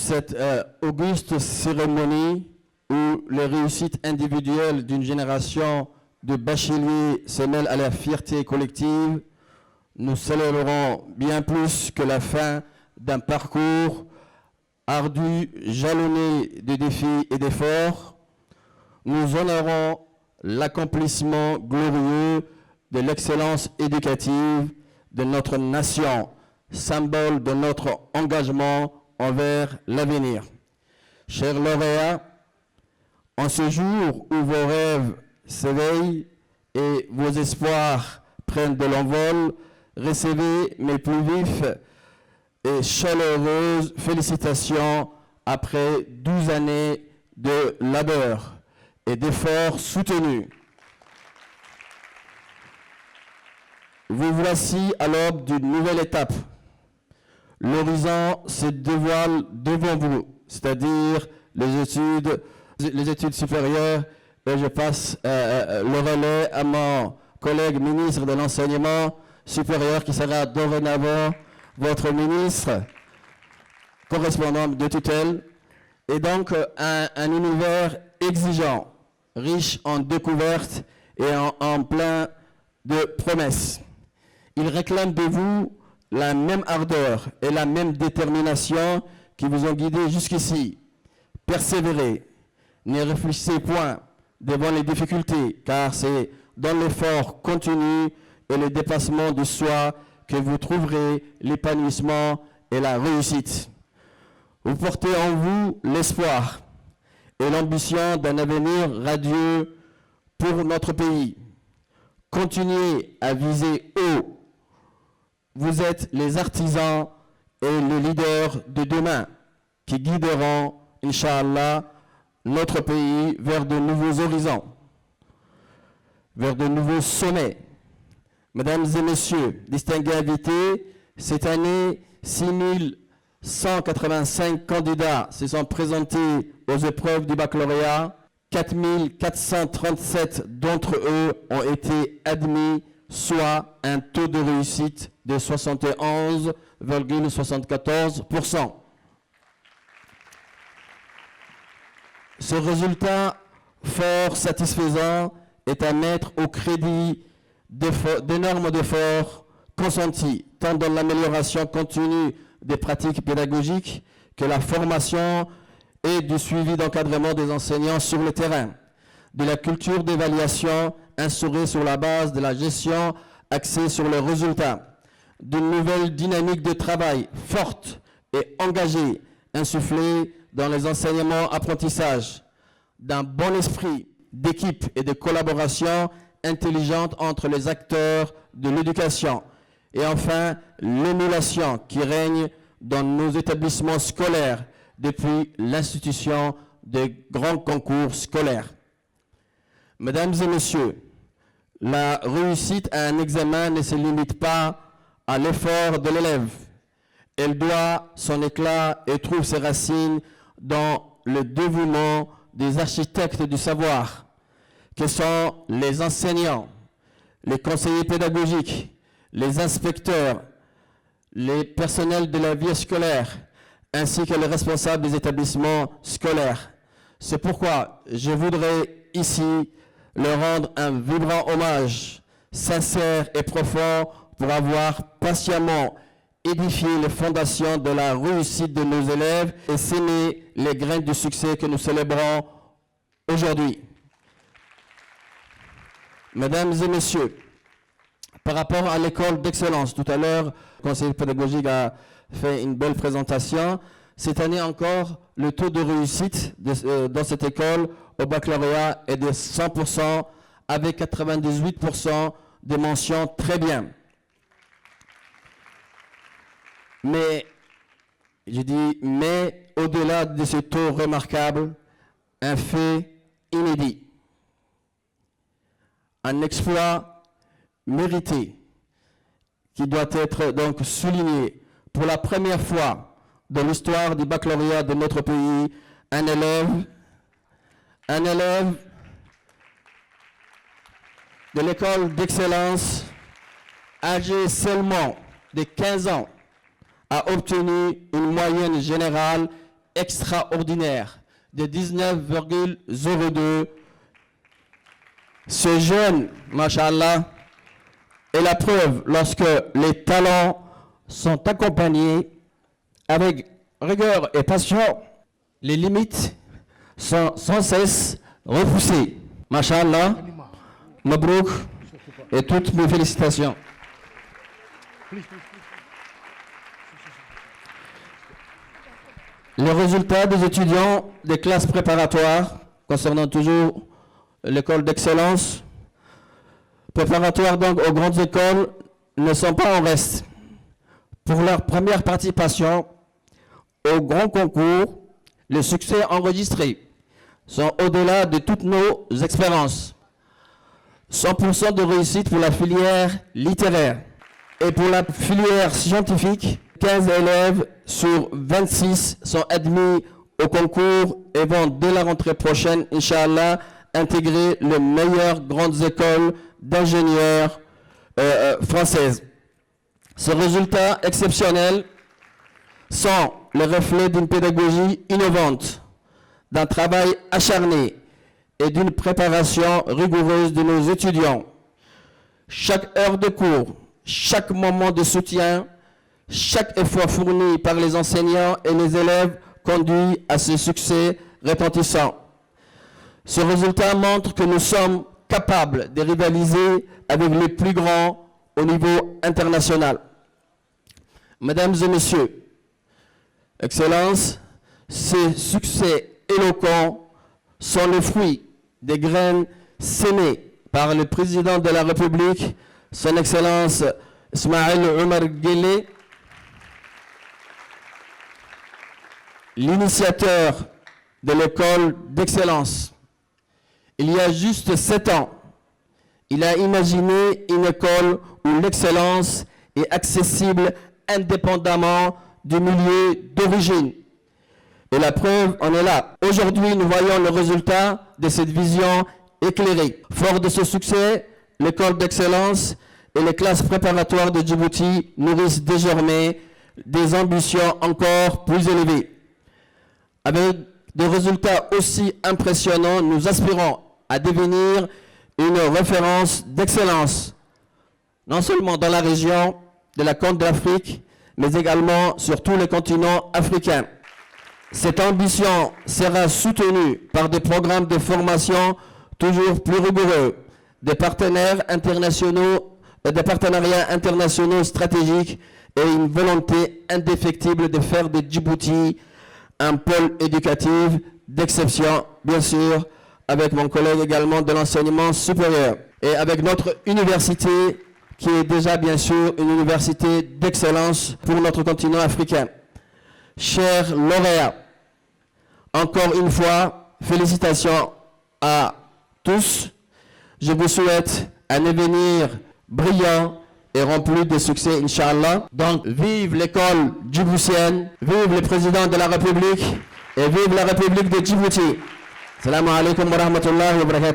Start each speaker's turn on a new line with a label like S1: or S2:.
S1: cette auguste cérémonie où les réussites individuelles d'une génération de bacheliers se mêlent à la fierté collective, nous célébrons bien plus que la fin d'un parcours ardu, jalonné de défis et d'efforts. Nous honorons l'accomplissement glorieux de l'excellence éducative de notre nation, symbole de notre engagement envers l'avenir. Chers lauréats, en ce jour où vos rêves s'éveillent et vos espoirs prennent de l'envol, recevez mes plus vifs et chaleureuses félicitations après 12 années de labeur et d'efforts soutenus. Vous voici à l'aube d'une nouvelle étape. L'horizon se dévoile devant vous, c'est-à-dire les études supérieures, et je passe le relais à mon collègue ministre de l'Enseignement supérieur qui sera dorénavant votre ministre correspondant de tutelle, et donc un univers exigeant, riche en découvertes et en plein de promesses. Il réclame de vous la même ardeur et la même détermination qui vous ont guidé jusqu'ici. Persévérez, ne réfléchissez point devant les difficultés, car c'est dans l'effort continu et le dépassement de soi que vous trouverez l'épanouissement et la réussite. Vous portez en vous l'espoir et l'ambition d'un avenir radieux pour notre pays. Continuez à viser haut. Vous êtes les artisans et les leaders de demain qui guideront, Inch'Allah, notre pays vers de nouveaux horizons, vers de nouveaux sommets. Mesdames et messieurs, distingués invités, cette année, 6185 candidats se sont présentés aux épreuves du baccalauréat. 4437 d'entre eux ont été admis, soit un taux de réussite de 71,74%. Ce résultat fort satisfaisant est à mettre au crédit d'énormes efforts consentis, tant dans l'amélioration continue des pratiques pédagogiques que la formation et du suivi d'encadrement des enseignants sur le terrain, de la culture d'évaluation instaurée sur la base de la gestion axée sur les résultats, d'une nouvelle dynamique de travail forte et engagée, insufflée dans les enseignements-apprentissages, d'un bon esprit d'équipe et de collaboration intelligente entre les acteurs de l'éducation, et enfin l'émulation qui règne dans nos établissements scolaires depuis l'institution des grands concours scolaires. Mesdames et messieurs, la réussite à un examen ne se limite pas à l'effort de l'élève. Elle doit son éclat et trouve ses racines dans le dévouement des architectes du savoir, que sont les enseignants, les conseillers pédagogiques, les inspecteurs, les personnels de la vie scolaire, ainsi que les responsables des établissements scolaires. C'est pourquoi je voudrais ici leur rendre un vibrant hommage, sincère et profond, pour avoir patiemment édifié les fondations de la réussite de nos élèves et s'aimer les graines du succès que nous célébrons aujourd'hui. Mesdames et messieurs, par rapport à l'école d'excellence, tout à l'heure, le conseiller pédagogique a fait une belle présentation. Cette année encore, le taux de réussite dans cette école au baccalauréat est de 100%, avec 98% de mentions très bien. Mais, je dis, mais au-delà de ce taux remarquable, un fait inédit, un exploit mérité qui doit être donc souligné. Pour la première fois dans l'histoire du baccalauréat de notre pays, un élève de l'école d'excellence âgé seulement de 15 ans a obtenu une moyenne générale extraordinaire de 19,02. Ce jeune, Masha'Allah, est la preuve lorsque les talents sont accompagnés avec rigueur et passion, les limites sont sans cesse repoussées. Masha'Allah, Mabrouk et toutes mes félicitations. Les résultats des étudiants des classes préparatoires, concernant toujours l'école d'excellence, préparatoires donc aux grandes écoles, ne sont pas en reste. Pour leur première participation au grand concours, les succès enregistrés sont au-delà de toutes nos expériences. 100% de réussite pour la filière littéraire. Et pour la filière scientifique, 15 élèves sur 26 sont admis au concours et vont dès la rentrée prochaine, Inch'Allah, intégrer les meilleures grandes écoles d'ingénieurs françaises. Ces résultats exceptionnels sont le reflet d'une pédagogie innovante, d'un travail acharné et d'une préparation rigoureuse de nos étudiants. Chaque heure de cours, chaque moment de soutien, chaque effort fourni par les enseignants et les élèves conduit à ce succès retentissant. Ce résultat montre que nous sommes capables de rivaliser avec les plus grands au niveau international. Mesdames et messieurs, Excellences, ces succès éloquents sont le fruit des graines sémées par le président de la République, son Excellence Ismaël Omar Guelleh, l'initiateur de l'école d'excellence. Il y a juste 7 ans, il a imaginé une école où l'excellence est accessible indépendamment du milieu d'origine. Et la preuve en est là. Aujourd'hui, nous voyons le résultat de cette vision éclairée. Fort de ce succès, l'école d'excellence et les classes préparatoires de Djibouti nourrissent désormais des ambitions encore plus élevées. Avec des résultats aussi impressionnants, nous aspirons à devenir une référence d'excellence, non seulement dans la région de la Corne de l'Afrique, mais également sur tout le continent africain. Cette ambition sera soutenue par des programmes de formation toujours plus rigoureux, des partenariats internationaux stratégiques et une volonté indéfectible de faire de Djibouti un pôle éducatif d'exception, bien sûr, avec mon collègue également de l'enseignement supérieur et avec notre université qui est déjà bien sûr une université d'excellence pour notre continent africain. Chers lauréats, encore une fois, félicitations à tous. Je vous souhaite un avenir brillant et rempli de succès, Inch'Allah. Donc, vive l'école djiboutienne, vive le président de la République et vive la République de Djibouti. Assalamu alaikum wa rahmatullahi wa barakatuh.